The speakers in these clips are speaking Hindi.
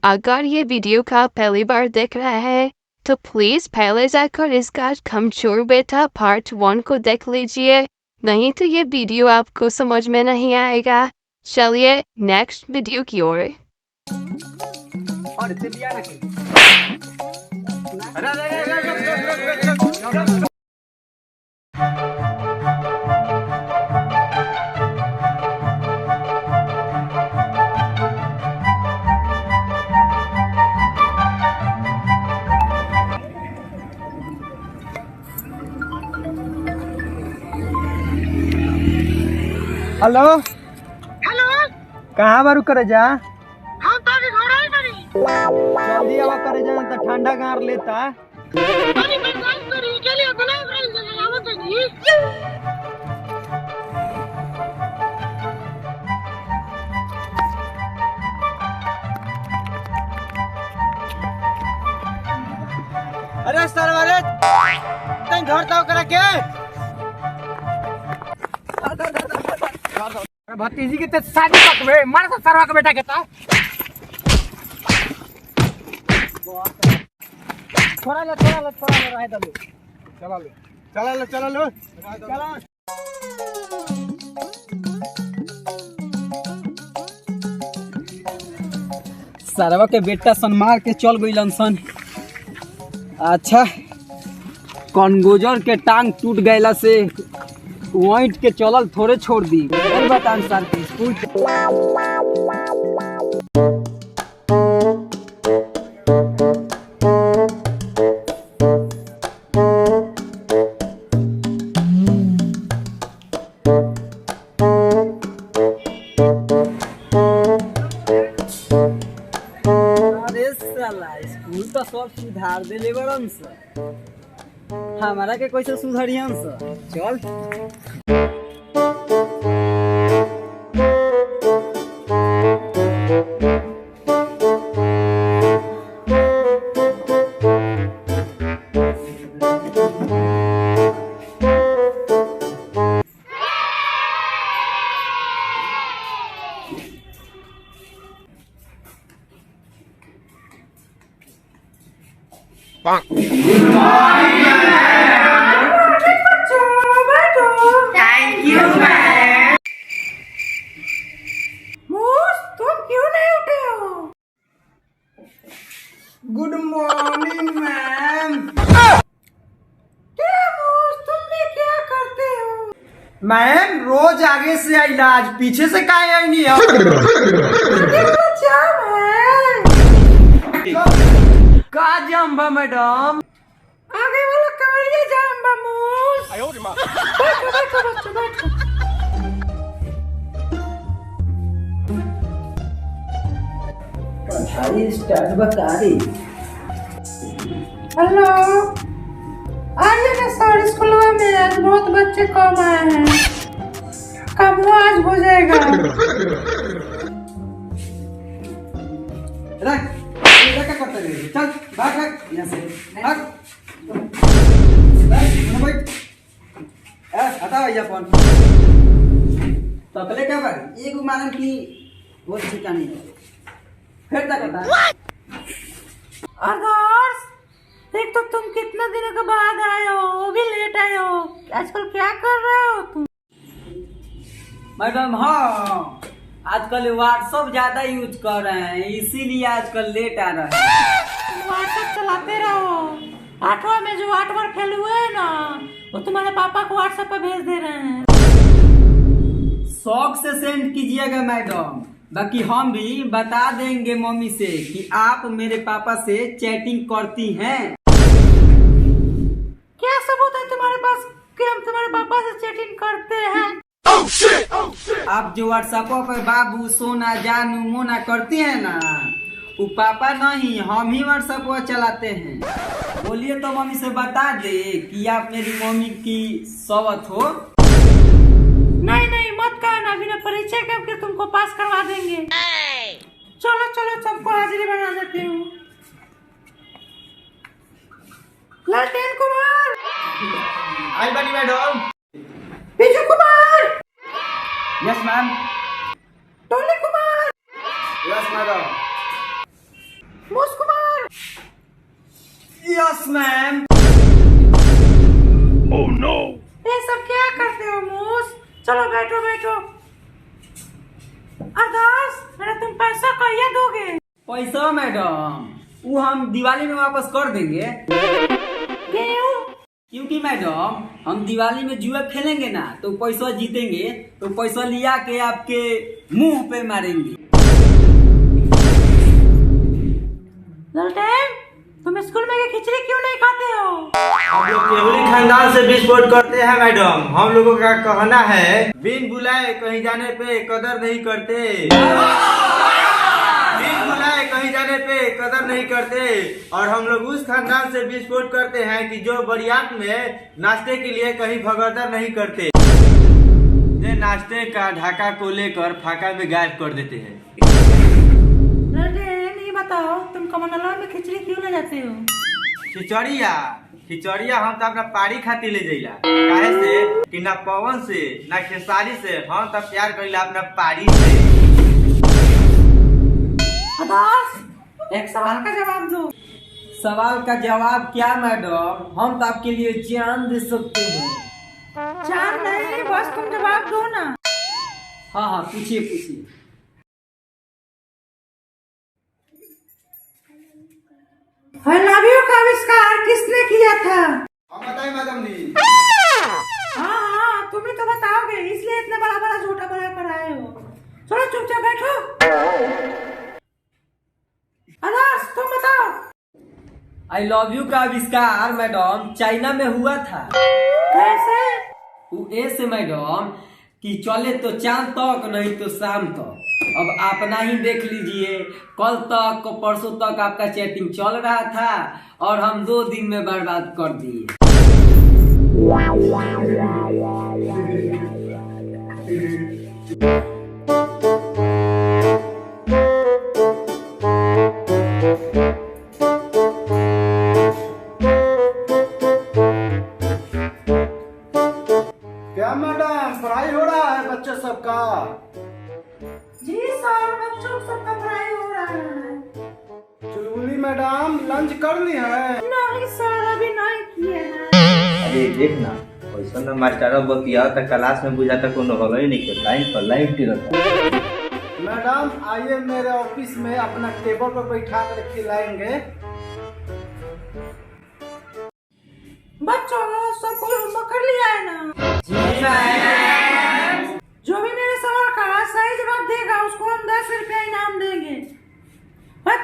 अगर ये वीडियो का पहली बार देख रहा है तो प्लीज पहले जाकर इसका कमजोर बेटा पार्ट 1 को देख लीजिए, नहीं तो ये वीडियो आपको समझ में नहीं आएगा। चलिए नेक्स्ट वीडियो की ओर। Hello hello. कहाँ बारू करे जा? हम तो अभी घर आई बनी। जल्दी आवा करे जा त ठंडा गार लेता। बनी मैं काम करी के लिए बना रही जगह आवत नहीं। अरे सरवरे तई घर ताव करे के भतीजी के ते शादी पकवे मार तो सरवा के बेटा के ता थोड़ा ले रहे दलो। चला लो सरवा के बेटा सन मार के चल गइलन सन। अच्छा कनगोजर के टांग टूट गैला से वाइट के चलल थोड़े छोड़ दी। बतान सर के स्कूल स्कूल तो सब सुधार देले बड़न स, हमारा के कैसे सुधरियन स। चल गुड मॉर्निंग मैम। क्या करते हो? मैम रोज आगे से आई इलाज, पीछे से काहे आई नहीं का जम्बा मैडम? आगे वाला कवरिया जाम बामूस। बैठो। पढ़ाई स्टार्ट बकारी। हेलो। आज ना सर स्कूल में आज बहुत बच्चे कम आए हैं, काम आज हो जाएगा। रख क्या करते रहे? चल भाग यहाँ से भाग। हटाओ ये फोन। तकले क्या बात? एक मारन की वो ठिकाना नहीं है। फिर तक बता। आदर्श, देख तो तुम कितने दिनों के बाद आए हो, वो भी लेट आए हो। आजकल क्या कर रहे हो तुम? मैडम हाँ आजकल व्हाट्सएप ज्यादा यूज कर रहे हैं, इसीलिए आजकल लेट आ रहा है। व्हाट्सएप चलाते रहो। 8वां में जो 8 बार फेल हुए हैं ना, वो तुम्हारे पापा को व्हाट्सएप पे भेज दे रहे हैं। शौक से सेंड कीजिएगा मैडम, बाकी हम भी बता देंगे मम्मी से कि आप मेरे पापा से चैटिंग करती हैं। क्या सबूत है तुम्हारे पास कि हम तुम्हारे पापा से चैटिंग करते हैं? आप जो व्हाट्सएप पर बाबू सोना जानू मोना करती हैं ना, वो पापा नहीं हम ही व्हाट्सएप पर चलाते हैं। बोलिए तो मम्मी से बता दे कि आप मेरी मम्मी की सौवत हो। नहीं मत कहना, बिना परिचय करके तुमको पास करवा देंगे। चलो सबको हाजिरी बना देती हूँ। लालटेन कुमार। आई बनी madam. Biju Kumar. Yes ma'am. Toli Kumar. Yes madam. Ma'am. ये सब क्या करते हो मूस? चलो बैठो बैठो। आदर्श, मेरा तुम पैसा कहिया दोगे? पैसा मैडम वो हम दिवाली में वापस कर देंगे। क्यों? क्योंकि मैडम हम दिवाली में जुआ खेलेंगे ना तो पैसा जीतेंगे तो पैसा लिया के आपके मुंह पे मारेंगे। ललटेन, तुम स्कूल में ये खिचड़ी क्यों नहीं खाते हो? हम लोग केवली खानदान से विस्फोट करते हैं मैडम। हम लोगों का कहना है बिन बुलाए कहीं जाने पे कदर नहीं करते। बिन बुलाए कहीं जाने पे कदर नहीं करते। और हम लोग उस खानदान से विस्फोट करते हैं कि जो बरियात में नाश्ते के लिए कहीं भगदड़ नहीं करते। ये नाश्ते का ढाका को लेकर फाका में गायब कर देते हैं। ललटेन, ये बताओ तुम कमनला में खिचड़ी क्यों ले जाते हो? खिचड़िया हम तो अपना पारी खातिर ले जाइला। काहे से कि ना पवन से ना खेसारी से हम तो प्यार करिला अपना पारी से। आदर्श, एक सवाल का जवाब दो। सवाल का जवाब क्या मैडम? हम तो आपके लिए जान दे सकते हैं। चार नहीं, बस तुम जवाब दो ना। हाँ हाँ पूछिए पूछिए। I love you का आविष्कार किसने किया था? हम बताएं मैडम जी। हाँ, तुम ही तो बताओगे, इसलिए इतना बड़ा बड़ा झूठा बड़ा कर आए हो। चलो चुपचाप बैठो। आदर्श, तुम बताओ। आई लव यू का आविष्कार मैडम चाइना में हुआ था। कैसे? वो ऐसे मैडम कि चले तो चांद तक नहीं तो शाम तक। अब अपना ही देख लीजिए, कल तक परसों तक आपका चैटिंग चल रहा था और हम 2 दिन में बर्बाद कर दिए। क्या मैडम पढ़ाई हो रहा है बच्चे सबका? जी सर, बच्चों सबका पढ़ाई हो रहा है। चुलबुली मैडम लंच कर ली है? नहीं सर, अभी नहीं किए हैं। अरे देखना वैसा ना मास्टर बतिया तो क्लास में बुझा तक कोनो होगा ही नहीं के लाइन पर लाइन टिकट। मैडम आइए मेरे ऑफिस में अपना टेबल पर बैठा कर खिलाएंगे। बच्चों, सबको होमवर्क कर लिया है ना? जो भी मेरे सवाल का सही जवाब देगा उसको हम 10 रुपया इनाम देंगे।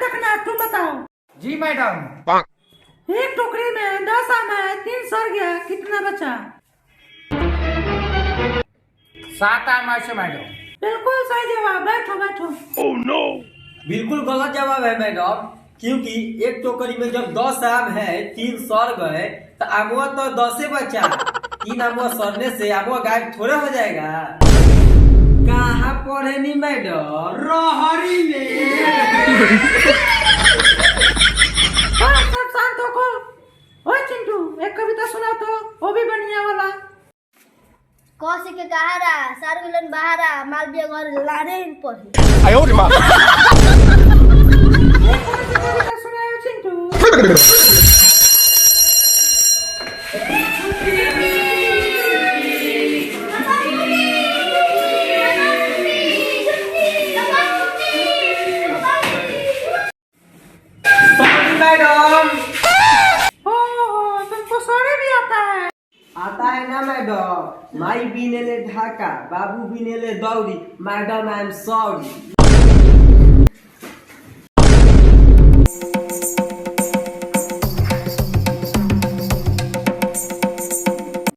तक ना, तुम बताओ। जी मैडम। एक टोकरी में 10 आम है, 3 सड़ गया, कितना बचा? 7 आम है मैडम। बिल्कुल सही जवाब। बैठो बैठो। बिल्कुल गलत जवाब है मैडम, क्योंकि एक टोकरी में जब 10 आम है 3 सड़ गए तो आमुआ तो 10 बचा। 3 आमुआ सड़ने से आमुआ गायब थोड़ा हो जाएगा। कहाँ पढ़े नी मैडम? रहरी में। सब शांत हो। ओए चिंटू, एक कविता सुना तो, वो भी बढ़िया वाला। कौशी के कहारा सार मिलन बहारा मालविया घर लारे इन पर एक कविता सुनाओ चिंटू। मैडम तुमको सोने भी आता है? आता है ना मैडम। माई बीने ले ढाका, बाबू बीने ले दौड़ी। Madam I am sorry.